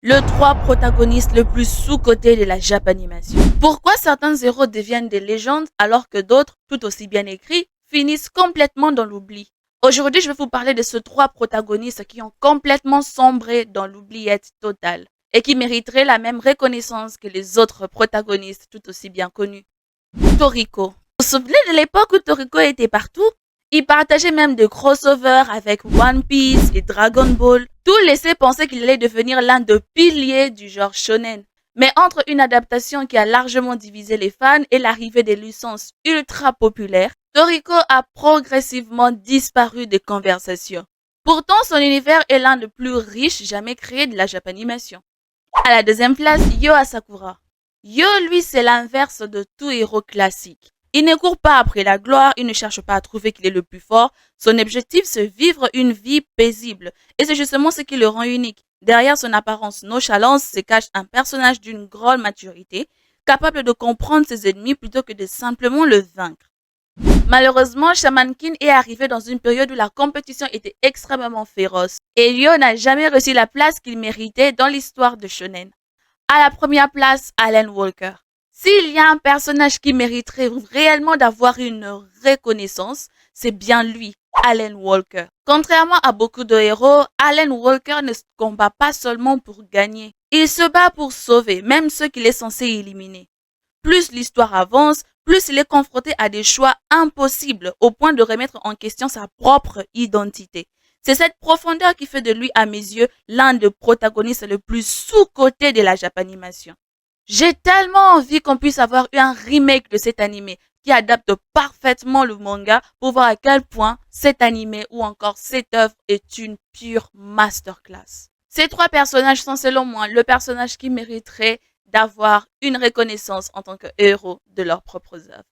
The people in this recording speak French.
le 3 protagonistes le plus sous-cotés de la Japanimation. Pourquoi certains héros deviennent des légendes alors que d'autres, tout aussi bien écrits, finissent complètement dans l'oubli? Aujourd'hui, je vais vous parler de ces 3 protagonistes qui ont complètement sombré dans l'oubliette totale et qui mériteraient la même reconnaissance que les autres protagonistes tout aussi bien connus. Toriko. Vous vous souvenez de l'époque où Toriko était partout? Il partageait même des crossovers avec One Piece et Dragon Ball. Tout laissait penser qu'il allait devenir l'un des piliers du genre shonen. Mais entre une adaptation qui a largement divisé les fans et l'arrivée des licences ultra populaires, Toriko a progressivement disparu des conversations. Pourtant, son univers est l'un des plus riches jamais créés de la Japanimation. À la deuxième place, Yo Asakura. Yo, lui, c'est l'inverse de tout héros classique. Il ne court pas après la gloire, il ne cherche pas à trouver qu'il est le plus fort. Son objectif, c'est vivre une vie paisible. Et c'est justement ce qui le rend unique. Derrière son apparence nonchalante se cache un personnage d'une grande maturité, capable de comprendre ses ennemis plutôt que de simplement le vaincre. Malheureusement, Shaman King est arrivé dans une période où la compétition était extrêmement féroce. Et Ryo n'a jamais reçu la place qu'il méritait dans l'histoire de Shonen. À la première place, Alan Walker. S'il y a un personnage qui mériterait réellement d'avoir une reconnaissance, c'est bien lui, Alan Walker. Contrairement à beaucoup de héros, Alan Walker ne se combat pas seulement pour gagner. Il se bat pour sauver, même ceux qu'il est censé éliminer. Plus l'histoire avance, plus il est confronté à des choix impossibles au point de remettre en question sa propre identité. C'est cette profondeur qui fait de lui, à mes yeux, l'un des protagonistes le plus sous-coté de la Japanimation. J'ai tellement envie qu'on puisse avoir eu un remake de cet animé qui adapte parfaitement le manga pour voir à quel point cet animé ou encore cette œuvre est une pure masterclass. Ces 3 personnages sont selon moi le personnage qui mériterait d'avoir une reconnaissance en tant que héros de leurs propres œuvres.